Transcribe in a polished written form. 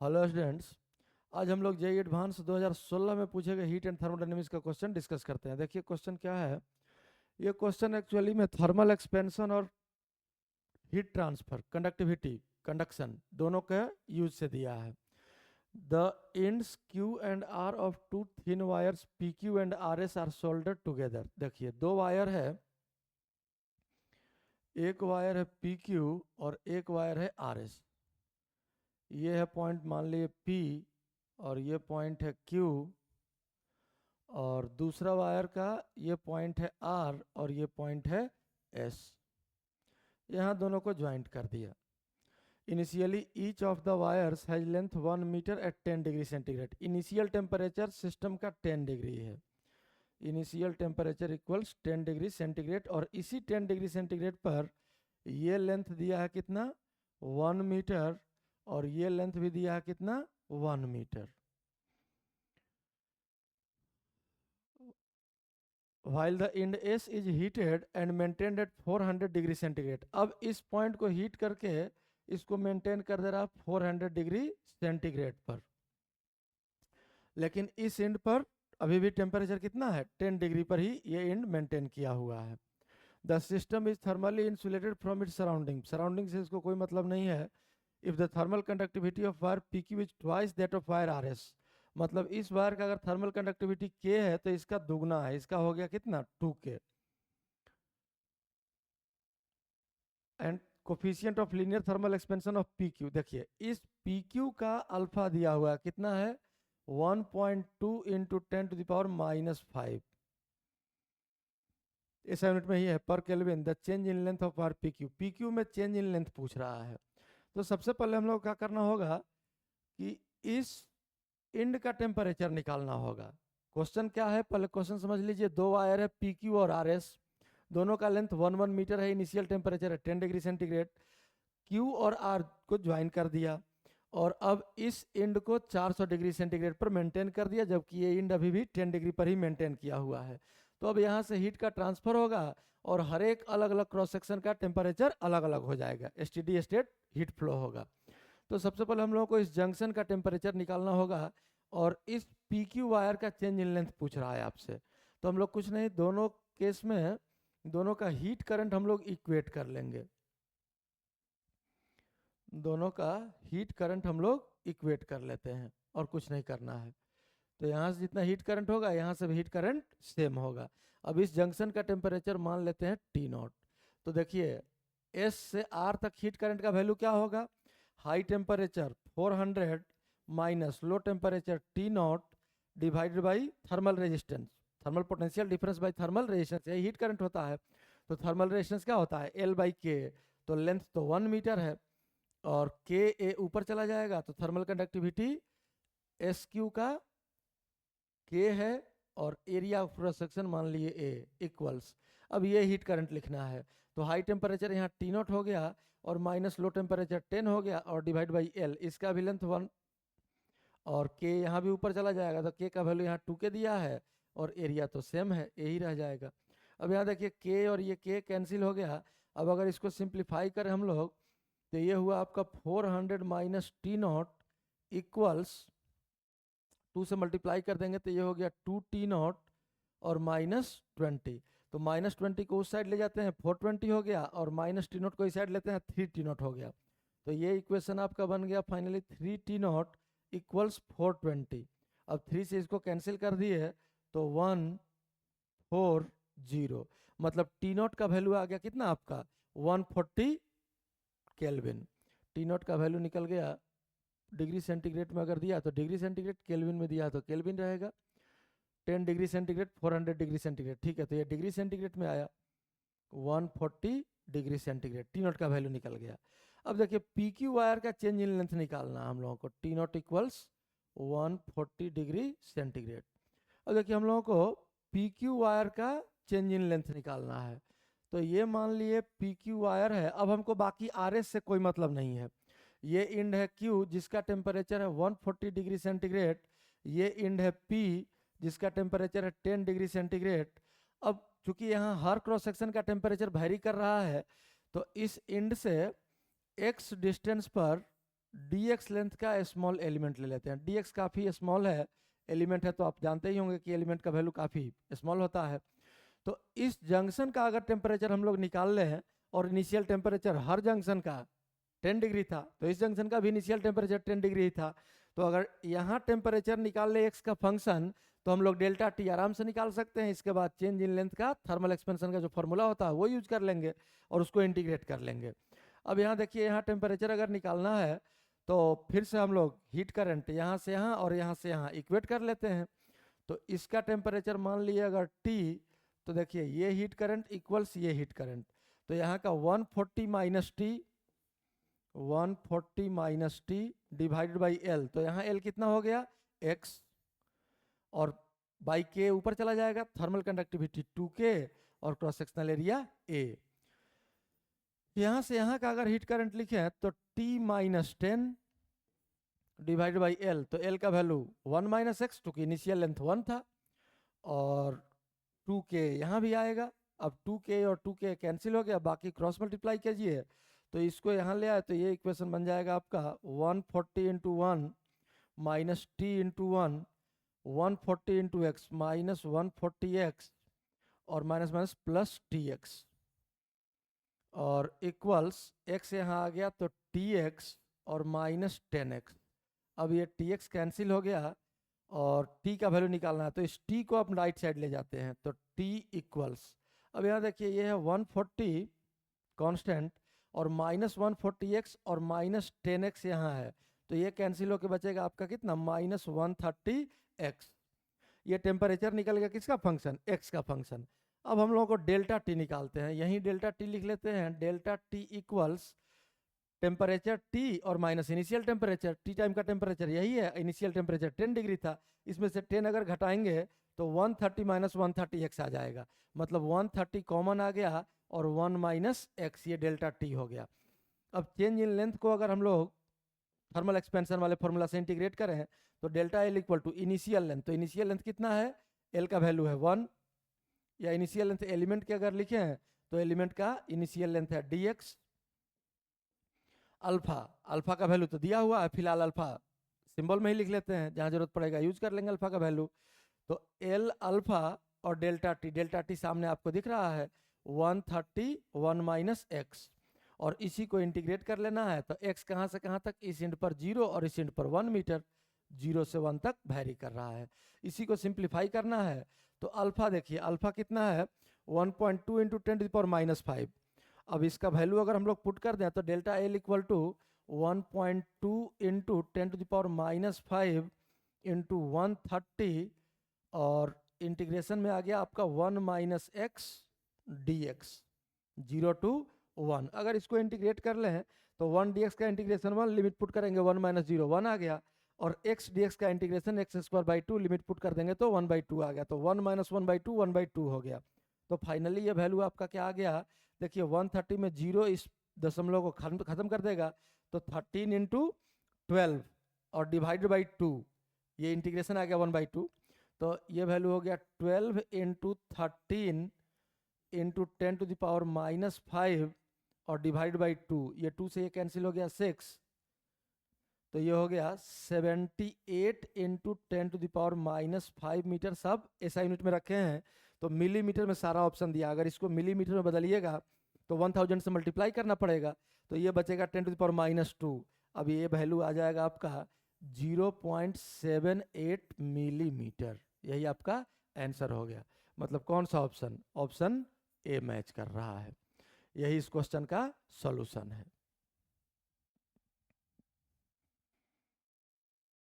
Hello students. आज हम लोग जेई एडवांस 2016 में पूछे गए हीट एंड थर्मोडायनेमिक्स का क्वेश्चन डिस्कस करते हैं। देखिए क्वेश्चन क्या है। ये क्वेश्चन एक्चुअली में थर्मल एक्सपेंशन और हीट ट्रांसफर, कंडक्टिविटी, कंडक्शन दोनों के यूज से दिया है। The ends Q and R of two thin wires P Q and R S are soldered together. देखिए दो वायर है, एक वायर है पी क्यू और एक वायर है आर एस। ये है पॉइंट मान लिए पी और ये पॉइंट है क्यू, और दूसरा वायर का ये पॉइंट है आर और ये पॉइंट है एस। यहाँ दोनों को ज्वाइंट कर दिया। Initially each of the wires has length 1 metre at 10 degree centigrade. Initial temperature system का 10 डिग्री है। Initial temperature equals 10 degree centigrade, और इसी 10 डिग्री सेंटीग्रेड पर ये लेंथ दिया है कितना, 1 मीटर, और ये लेंथ भी दिया है कितना, 1 metre. while the end S is heated and maintained at 400 degree centigrade. अब इस पॉइंट को हीट करके इसको मेंटेन कर दे रहा 400 डिग्री सेंटीग्रेड पर, लेकिन इस एंड पर अभी भी टेम्परेचर कितना है, 10 डिग्री पर ही ये एंड मेंटेन किया हुआ है। The system is thermally insulated from its surrounding. Surrounding से इसको कोई मतलब नहीं है। If the thermal conductivity of wire P Q is twice that of wire R S, मतलब इस वायर का अगर थर्मल कंडक्टिविटी के है तो इसका दुगना है, इसका हो गया कितना, 2k। And coefficient of linear thermal expansion of P Q, देखिए इस पी क्यू का अल्फा दिया हुआ है कितना है, 1.2 इंटू 10⁻⁻5। इस यूनिट में ही है पर kelvin the change in length of R P Q. P Q में चेंज इन लेंथ पूछ रहा है। तो सबसे पहले हम लोग क्या करना होगा कि इस इंड का टेम्परेचर निकालना होगा। क्वेश्चन क्या है, पहले क्वेश्चन समझ लीजिए। दो वायर है पी क्यू और आर एस, दोनों का लेंथ 1 मीटर है, इनिशियल टेम्परेचर है 10 डिग्री सेंटीग्रेड। क्यू और आर को ज्वाइन कर दिया और अब इस इंड को 400 डिग्री सेंटीग्रेड पर मेंटेन कर दिया, जबकि ये इंड अभी भी 10 डिग्री पर ही मेंटेन किया हुआ है। तो अब यहाँ से हीट का ट्रांसफर होगा और हर एक अलग अलग क्रॉस सेक्शन का टेम्परेचर अलग अलग हो जाएगा, एसटीडी स्टेट हीट फ्लो होगा। तो सबसे पहले हम लोगों को इस जंक्शन का टेम्परेचर निकालना होगा, और इस पी क्यू वायर का चेंज इन लेंथ पूछ रहा है आपसे। तो हम लोग कुछ नहीं, दोनों केस में दोनों का हीट करंट हम लोग इक्वेट कर लेंगे। दोनों का हीट करंट हम लोग इक्वेट कर लेते हैं और कुछ नहीं करना है। तो यहाँ से जितना हीट करंट होगा यहाँ से भी हीट करंट सेम होगा। अब इस जंक्शन का टेम्परेचर मान लेते हैं टी नॉट। तो देखिए एस से आर तक हीट करंट का वैल्यू क्या होगा, high temperature 400 minus low temperature T not divided by thermal resistance, thermal potential difference by thermal resistance, यही हीट करंट होता है। तो थर्मल रेजिस्टेंस क्या होता है, एल बाई के। तो लेंथ तो 1 मीटर है और के ए ऊपर चला जाएगा, तो थर्मल कंडक्टिविटी एस क्यू का के है और एरिया ऑफ क्रॉस सेक्शन मान लिए ए इक्वल्स। अब ये हीट करंट लिखना है। तो हाई टेम्परेचर यहाँ टी नॉट हो गया और माइनस लो टेम्परेचर 10 हो गया और डिवाइड बाई एल, इसका भी लेंथ 1 और के यहाँ भी ऊपर चला जाएगा, तो के का वैल्यू यहाँ 2k दिया है और एरिया तो सेम है, यही रह जाएगा। अब यहाँ देखिए के और ये के कैंसिल हो गया। अब अगर इसको सिंप्लीफाई करें हम लोग तो ये हुआ आपका 400 माइनस टी नॉट इक्वल्स 2 से मल्टीप्लाई कर देंगे तो ये हो गया 2t नॉट और -20। तो -20 को उस साइड ले जाते हैं 420 हो गया, और -t नॉट को इस साइड लेते हैं 3t नॉट हो गया। तो ये इक्वेशन आपका बन गया फाइनली 3t नॉट इक्वल्स 420। अब 3 से इसको कैंसिल कर दिए तो 140, मतलब टी नॉट का वैल्यू आ गया कितना आपका 140 केल्विन। टी नॉट का वैल्यू निकल गया डिग्री सेंटीग्रेड में अगर दिया तो डिग्री सेंटीग्रेड, केल्विन में दिया तो केल्विन रहेगा। 10 डिग्री सेंटीग्रेड 400 डिग्री सेंटीग्रेड, ठीक है। तो ये डिग्री सेंटीग्रेड में आया 140 डिग्री सेंटीग्रेड, टी नॉट का वैल्यू निकल गया। अब देखिए पी क्यू वायर का चेंज इन लेंथ निकालना हम लोगों को, T not equals 140 degree centigrade. अब देखिए हम लोगों को पी क्यू वायर का चेंज इन लेंथ निकालना है। तो ये मान लिए पी क्यू वायर है। अब हमको बाकी आर एस से कोई मतलब नहीं है। ये इंड है क्यू जिसका टेम्परेचर है 140 डिग्री सेंटीग्रेड, ये इंड है पी जिसका टेम्परेचर है 10 डिग्री सेंटीग्रेड। अब चूंकि यहाँ हर क्रॉस सेक्शन का टेम्परेचर वेरी कर रहा है, तो इस इंड से एक्स डिस्टेंस पर dx लेंथ का स्मॉल एलिमेंट ले लेते हैं। dx काफ़ी स्मॉल है, एलिमेंट है तो आप जानते ही होंगे कि एलिमेंट का वैल्यू काफ़ी स्मॉल होता है। तो इस जंक्शन का अगर टेम्परेचर हम लोग निकाल ले हैं और इनिशियल टेम्परेचर हर जंक्शन का 10 डिग्री था, तो इस जंक्शन का भी इनिशियल टेम्परेचर 10 डिग्री ही था। तो अगर यहाँ टेम्परेचर निकाल ले x का फंक्शन, तो हम लोग डेल्टा टी आराम से निकाल सकते हैं। इसके बाद चेंज इन लेंथ का थर्मल एक्सपेंशन का जो फॉर्मूला होता है वो यूज कर लेंगे और उसको इंटीग्रेट कर लेंगे। अब यहाँ देखिए, यहाँ टेम्परेचर अगर निकालना है तो फिर से हम लोग हीट करंट यहाँ से यहाँ और यहाँ से यहाँ इक्वेट कर लेते हैं। तो इसका टेम्परेचर मान लिए अगर T, तो देखिए ये हीट करंट इक्वल्स ये हीट करंट, तो यहाँ का 140 minus T, 140 minus T divided by L, तो यहाँ एल कितना हो गया x, और बाई के ऊपर चला जाएगा, थर्मल कंडक्टिविटी 2k और क्रॉस सेक्शनल एरिया a। यहाँ से यहाँ का अगर हीट करंट लिखे तो T minus 10 divided by L, तो एल का वैल्यू 1 माइनस एक्स, क्योंकि इनिशियल लेंथ 1 था, और 2k यहाँ भी आएगा। अब 2k और 2k कैंसिल हो गया, बाकी क्रॉस मल्टीप्लाई कीजिए तो इसको यहाँ ले आए तो ये इक्वेशन बन जाएगा आपका 140 into 1 minus T into 1, 140 into x minus 140x और माइनस माइनस प्लस tx, और इक्वल्स x यहाँ आ गया तो tx और माइनस 10x। अब ये tx कैंसिल हो गया और t का वैल्यू निकालना है, तो इस t को आप राइट साइड ले जाते हैं तो t इक्वल्स, अब यहाँ देखिए ये है 140 कांस्टेंट और माइनस 140x और माइनस 10x यहाँ है, तो ये कैंसिल होकर बचेगा आपका कितना माइनस 130x। ये टेम्परेचर निकल गया किसका फंक्शन, x का फंक्शन। अब हम लोगों को डेल्टा टी निकालते हैं, यहीं डेल्टा टी लिख लेते हैं, delta T equals temperature T और minus initial temperature, T time का टेम्परेचर यही है, इनिशियल टेम्परेचर 10 डिग्री था, इसमें से 10 अगर घटाएंगे तो 130 माइनस 130x आ जाएगा, मतलब 130 कॉमन आ गया और 1 माइनस एक्स, ये डेल्टा टी हो गया। अब चेंज इन लेंथ को अगर हम लोग थर्मल एक्सपेंशन वाले फॉर्मूला से इंटीग्रेट करें तो delta L equal to initial length, तो इनिशियल लेंथ कितना है, एल का वैल्यू है 1, या इनिशियल लेंथ एलिमेंट के अगर लिखे हैं तो एलिमेंट का इनिशियल लेंथ है dx, अल्फा, अल्फा का वैल्यू तो दिया हुआ है, फिलहाल अल्फा सिंबल में ही लिख लेते हैं, जहां जरूरत पड़ेगा यूज कर लेंगे अल्फा का वैल्यू। तो एल अल्फा और डेल्टा टी सामने आपको दिख रहा है 130 1 माइनस एक्स, और इसी को इंटीग्रेट कर लेना है, तो x कहाँ से कहाँ तक, इस एंड पर 0 और इस एंड पर 1 मीटर, 0 से 1 तक वैरी कर रहा है। इसी को सिंप्लीफाई करना है तो अल्फा देखिए, अल्फा कितना है 1.2 into 10 to the power minus 5। अब इसका वैल्यू अगर हम लोग पुट कर दें तो delta L equal to 1.2 into 10 to the power minus 5 into 130, और इंटीग्रेशन में आ गया आपका 1 minus x d x, 0 to 1। अगर इसको इंटीग्रेट कर लें तो 1 dx का इंटीग्रेशन 1, लिमिट पुट करेंगे 1 माइनस 0 1 आ गया, और x dx का integration x square by 2, limit put कर देंगे तो 1/2 आ गया, तो 1 माइनस 1/2 1/2 हो गया। तो फाइनली ये वैल्यू आपका क्या आ गया, देखिए 130 में 0 इस दशमलव को खत्म कर देगा, तो 13 इंटू 12 और डिवाइडेड बाई 2, ये इंटीग्रेशन आ गया 1/2, तो ये वैल्यू हो गया 12 into 13 into 10 to the power minus 5 और डिवाइड बाई 2, ये 2 से ये कैंसिल हो गया 6, तो ये हो गया 78 into 10 to the power minus 5 metre. सब ऐसा यूनिट में रखे हैं तो मिलीमीटर में सारा ऑप्शन दिया, अगर इसको मिलीमीटर में बदलिएगा तो 1000 से मल्टीप्लाई करना पड़ेगा, तो ये बचेगा 10 टू द पावर माइनस 2। अब ये वैल्यू आ जाएगा आपका 0.78 मिलीमीटर, यही आपका आंसर हो गया। मतलब कौन सा ऑप्शन, ऑप्शन ए मैच कर रहा है, यही इस क्वेश्चन का सॉल्यूशन है।